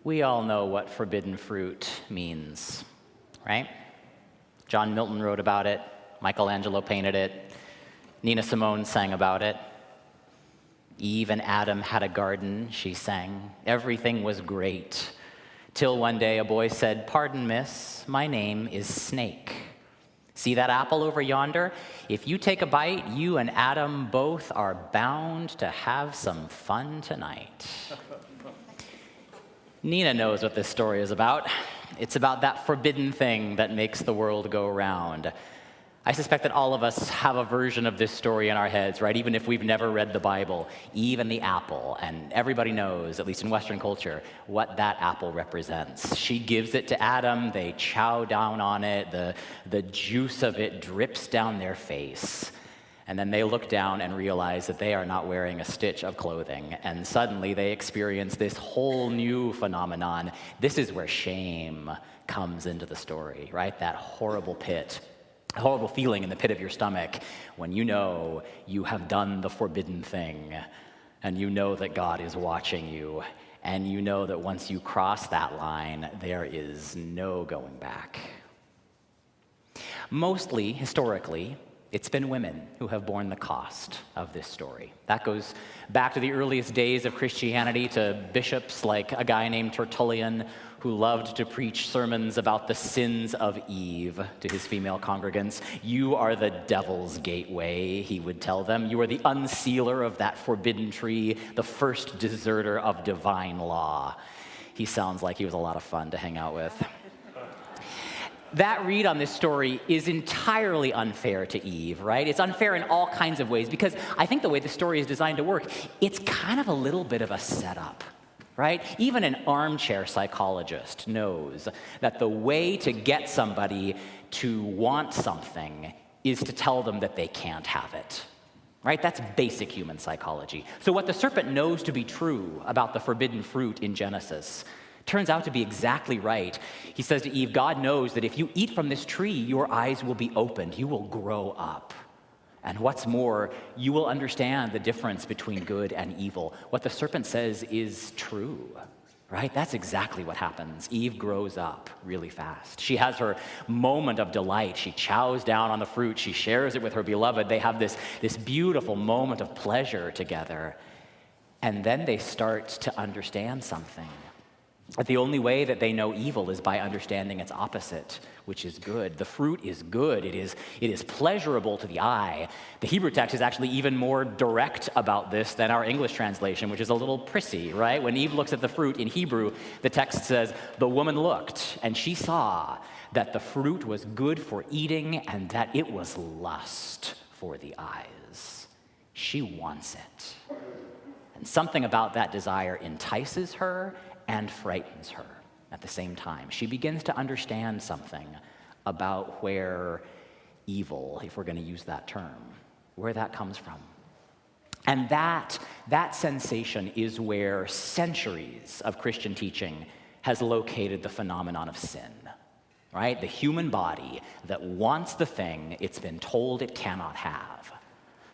We all know what forbidden fruit means, right? John Milton wrote about it, Michelangelo painted it, Nina Simone sang about it. Eve and Adam had a garden, she sang. Everything was great. Till one day a boy said, "Pardon, miss, my name is Snake. See that apple over yonder? If you take a bite, you and Adam both are bound to have some fun tonight." Nina knows what this story is about. It's about that forbidden thing that makes the world go round. I suspect that all of us have a version of this story in our heads, right? Even if we've never read the Bible, Eve and the apple, and everybody knows, at least in Western culture, what that apple represents. She gives it to Adam, they chow down on it, the juice of it drips down their face. And then they look down and realize that they are not wearing a stitch of clothing. And suddenly they experience this whole new phenomenon. This is where shame comes into the story, right? That horrible pit, horrible feeling in the pit of your stomach when you know you have done the forbidden thing, and you know that God is watching you, and you know that once you cross that line, there is no going back. Mostly, historically, it's been women who have borne the cost of this story. That goes back to the earliest days of Christianity, to bishops like a guy named Tertullian, who loved to preach sermons about the sins of Eve to his female congregants. "You are the devil's gateway," he would tell them. "You are the unsealer of that forbidden tree, the first deserter of divine law." He sounds like he was a lot of fun to hang out with. That read on this story is entirely unfair to Eve, right? It's unfair in all kinds of ways, because I think the way the story is designed to work, it's kind of a little bit of a setup, right? Even an armchair psychologist knows that the way to get somebody to want something is to tell them that they can't have it, right? That's basic human psychology. So what the serpent knows to be true about the forbidden fruit in Genesis turns out to be exactly right. He says to Eve, God knows that if you eat from this tree, your eyes will be opened, you will grow up. And what's more, you will understand the difference between good and evil. What the serpent says is true, right? That's exactly what happens. Eve grows up really fast. She has her moment of delight. She chows down on the fruit. She shares it with her beloved. They have this beautiful moment of pleasure together. And then they start to understand something. That the only way that they know evil is by understanding its opposite, which is good. The fruit is good. It is pleasurable to the eye. The Hebrew text is actually even more direct about this than our English translation, which is a little prissy, right? When Eve looks at the fruit in Hebrew, the text says, "The woman looked, and she saw that the fruit was good for eating, and that it was lust for the eyes." She wants it. And something about that desire entices her and frightens her at the same time. She begins to understand something about where evil, if we're going to use that term, where that comes from. And that sensation is where centuries of Christian teaching has located the phenomenon of sin, right? The human body that wants the thing it's been told it cannot have.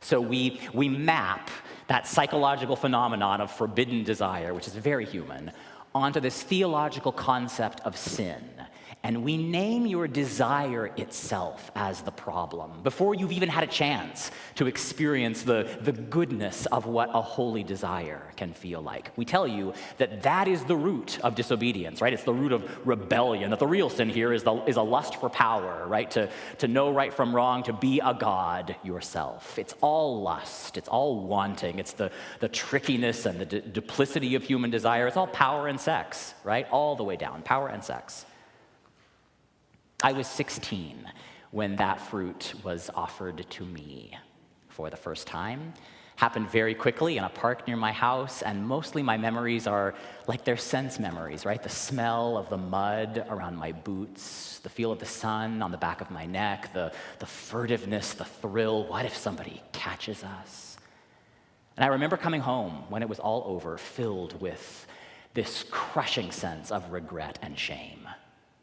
So we map that psychological phenomenon of forbidden desire, which is very human, onto this theological concept of sin. And we name your desire itself as the problem before you've even had a chance to experience the goodness of what a holy desire can feel like. We tell you that that is the root of disobedience, right? It's the root of rebellion, that the real sin here is a lust for power, right? To know right from wrong, to be a god yourself. It's all lust. It's all wanting. It's the trickiness and the duplicity of human desire. It's all power and sex, right? All the way down, power and sex. I was 16 when that fruit was offered to me for the first time. Happened very quickly in a park near my house, and mostly my memories are like they're sense memories, right? The smell of the mud around my boots, the feel of the sun on the back of my neck, the furtiveness, the thrill. What if somebody catches us? And I remember coming home when it was all over, filled with this crushing sense of regret and shame.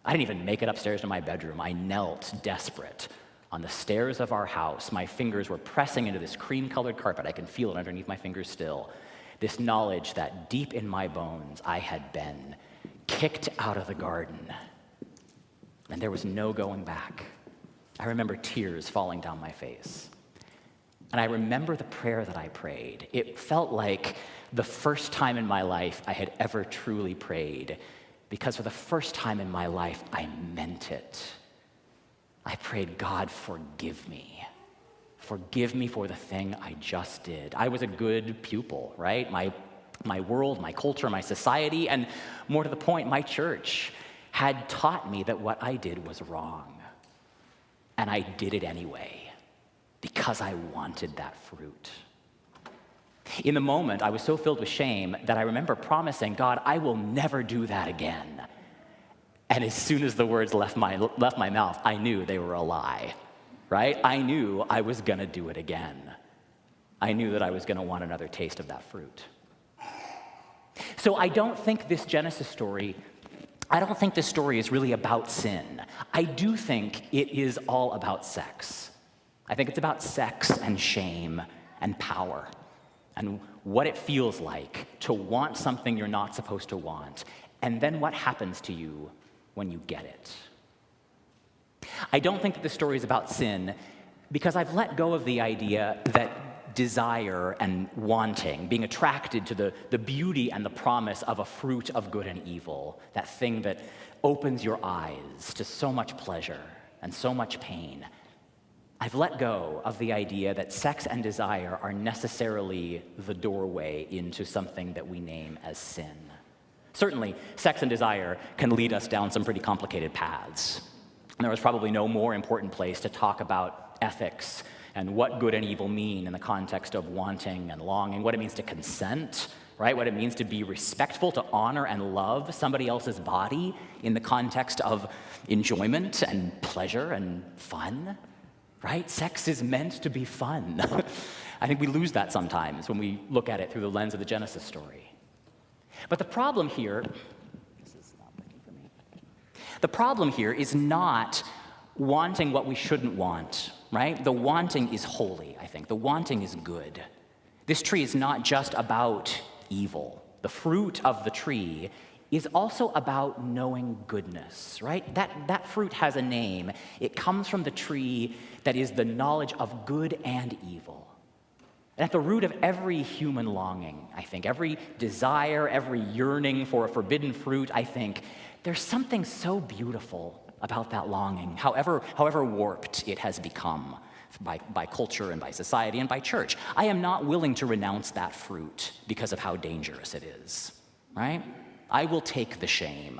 I didn't even make it upstairs to my bedroom. I knelt desperate on the stairs of our house. My fingers were pressing into this cream-colored carpet. I can feel it underneath my fingers still. This knowledge that deep in my bones I had been kicked out of the garden, and there was no going back. I remember tears falling down my face. And I remember the prayer that I prayed. It felt like the first time in my life I had ever truly prayed, because for the first time in my life, I meant it. I prayed, God, forgive me. Forgive me for the thing I just did. I was a good pupil, right? My world, my culture, my society, and more to the point, my church had taught me that what I did was wrong. And I did it anyway, because I wanted that fruit. In the moment, I was so filled with shame that I remember promising, God, I will never do that again. And as soon as the words left my mouth, I knew they were a lie, right? I knew I was gonna do it again. I knew that I was gonna want another taste of that fruit. So I don't think this Genesis story is really about sin. I do think it is all about sex. I think it's about sex and shame and power and what it feels like to want something you're not supposed to want, and then what happens to you when you get it. I don't think that the story is about sin because I've let go of the idea that desire and wanting, being attracted to the beauty and the promise of a fruit of good and evil, that thing that opens your eyes to so much pleasure and so much pain. I've let go of the idea that sex and desire are necessarily the doorway into something that we name as sin. Certainly, sex and desire can lead us down some pretty complicated paths. And there was probably no more important place to talk about ethics and what good and evil mean in the context of wanting and longing, what it means to consent, right? What it means to be respectful, to honor and love somebody else's body in the context of enjoyment and pleasure and fun, right? Sex is meant to be fun. I think we lose that sometimes when we look at it through the lens of the Genesis story. But the problem here, this is not working for me. The problem here is not wanting what we shouldn't want, right? The wanting is holy, I think. The wanting is good. This tree is not just about evil. The fruit of the tree is also about knowing goodness, right? That fruit has a name. It comes from the tree that is the knowledge of good and evil. And at the root of every human longing, I think, every desire, every yearning for a forbidden fruit, I think, there's something so beautiful about that longing, however warped it has become by culture and by society and by church. I am not willing to renounce that fruit because of how dangerous it is, right? I will take the shame.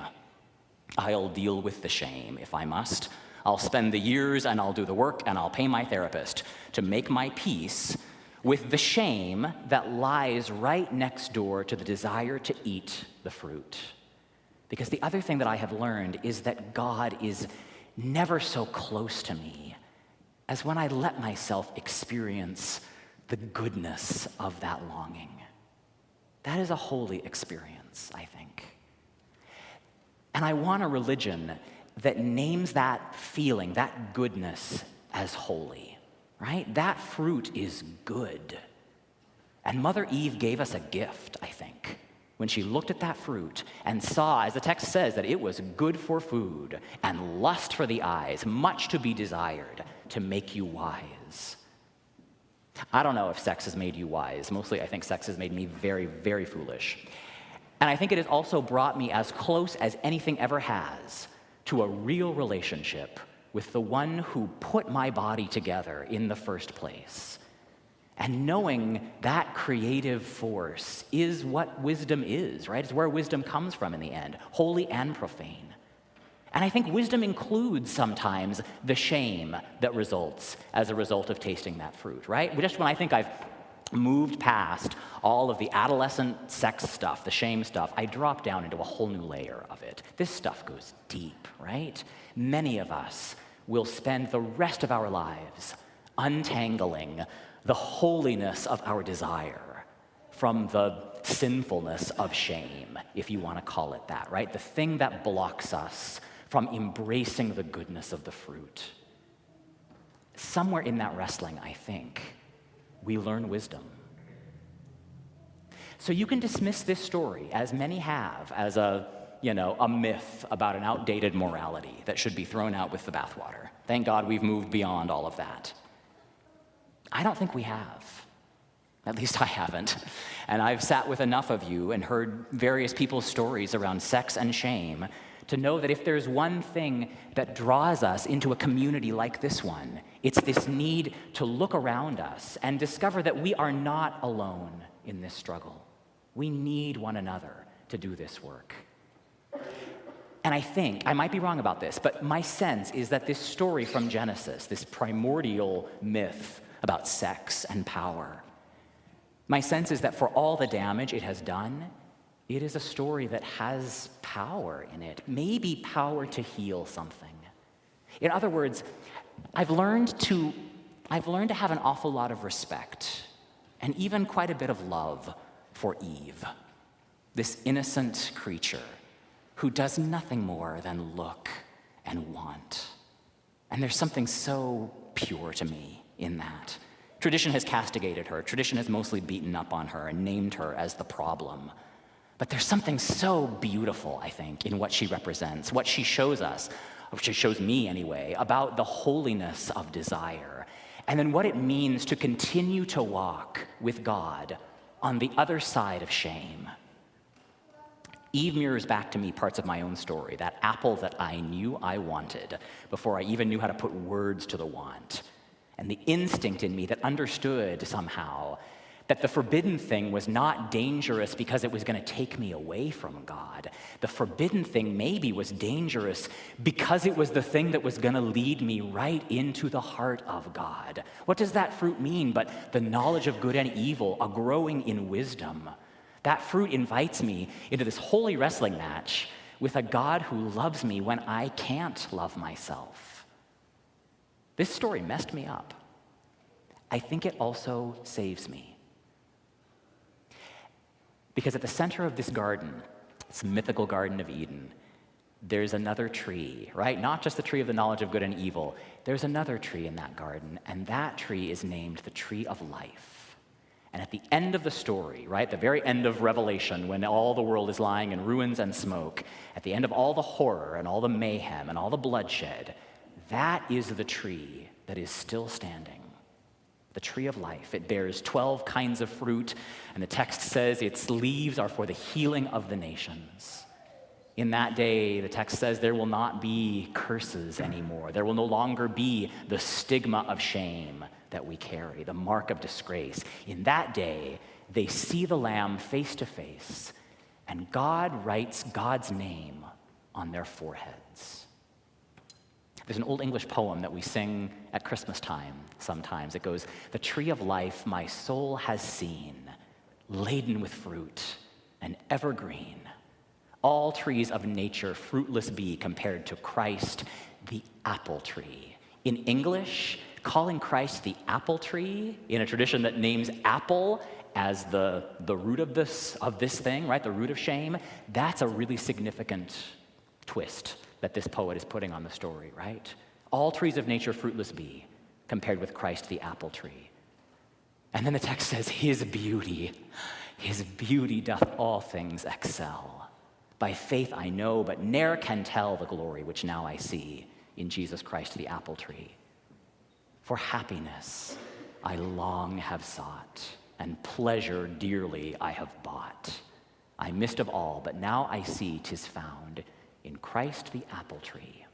I'll deal with the shame if I must. I'll spend the years and I'll do the work and I'll pay my therapist to make my peace with the shame that lies right next door to the desire to eat the fruit. Because the other thing that I have learned is that God is never so close to me as when I let myself experience the goodness of that longing. That is a holy experience, I think. And I want a religion that names that feeling, that goodness, as holy, right? That fruit is good. And Mother Eve gave us a gift, I think, when she looked at that fruit and saw, as the text says, that it was good for food and lust for the eyes, much to be desired, to make you wise. I don't know if sex has made you wise. Mostly, I think sex has made me very, very foolish. And I think it has also brought me as close as anything ever has to a real relationship with the one who put my body together in the first place. And knowing that creative force is what wisdom is, right? It's where wisdom comes from in the end, holy and profane. And I think wisdom includes sometimes the shame that results as a result of tasting that fruit, right? Just when I think I've moved past all of the adolescent sex stuff, the shame stuff, I drop down into a whole new layer of it. This stuff goes deep, right? Many of us will spend the rest of our lives untangling the holiness of our desire from the sinfulness of shame, if you want to call it that, right? The thing that blocks us from embracing the goodness of the fruit. Somewhere in that wrestling, I think, we learn wisdom. So you can dismiss this story, as many have, as a a myth about an outdated morality that should be thrown out with the bathwater. Thank God we've moved beyond all of that. I don't think we have. At least I haven't. And I've sat with enough of you and heard various people's stories around sex and shame to know that if there's one thing that draws us into a community like this one, it's this need to look around us and discover that we are not alone in this struggle. We need one another to do this work. And I think, I might be wrong about this, but my sense is that this story from Genesis, this primordial myth about sex and power, my sense is that for all the damage it has done, it is a story that has power in it, maybe power to heal something. In other words, I've learned to have an awful lot of respect and even quite a bit of love for Eve, this innocent creature who does nothing more than look and want. And there's something so pure to me in that. Tradition has castigated her. Tradition has mostly beaten up on her and named her as the problem. But there's something so beautiful, I think, in what she represents, what she shows us, or she shows me anyway, about the holiness of desire, and then what it means to continue to walk with God on the other side of shame. Eve mirrors back to me parts of my own story, that apple that I knew I wanted before I even knew how to put words to the want. And the instinct in me that understood somehow that the forbidden thing was not dangerous because it was going to take me away from God. The forbidden thing maybe was dangerous because it was the thing that was going to lead me right into the heart of God. What does that fruit mean but the knowledge of good and evil, a growing in wisdom? That fruit invites me into this holy wrestling match with a God who loves me when I can't love myself. This story messed me up. I think it also saves me. Because at the center of this garden, this mythical Garden of Eden, there's another tree, right? Not just the tree of the knowledge of good and evil. There's another tree in that garden, and that tree is named the tree of life. And at the end of the story, right, the very end of Revelation, when all the world is lying in ruins and smoke, at the end of all the horror and all the mayhem and all the bloodshed, that is the tree that is still standing. The tree of life. It bears 12 kinds of fruit, and the text says its leaves are for the healing of the nations. In that day, the text says there will not be curses anymore. There will no longer be the stigma of shame that we carry, the mark of disgrace. In that day, they see the Lamb face to face, and God writes God's name on their foreheads. There's an old English poem that we sing at Christmas time sometimes. It goes, "The tree of life my soul has seen, laden with fruit and evergreen. All trees of nature fruitless be compared to Christ, the apple tree." In English, calling Christ the apple tree, in a tradition that names apple as the root of this thing, right, the root of shame, that's a really significant twist that this poet is putting on the story, right? All trees of nature fruitless be, compared with Christ the apple tree. And then the text says, his beauty doth all things excel. By faith I know, but ne'er can tell the glory which now I see in Jesus Christ the apple tree. For happiness I long have sought, and pleasure dearly I have bought. I missed of all, but now I see 'tis found in Christ the apple tree.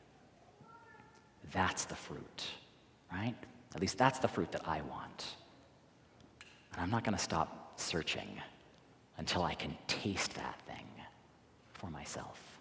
That's the fruit, right? At least that's the fruit that I want. And I'm not going to stop searching until I can taste that thing for myself.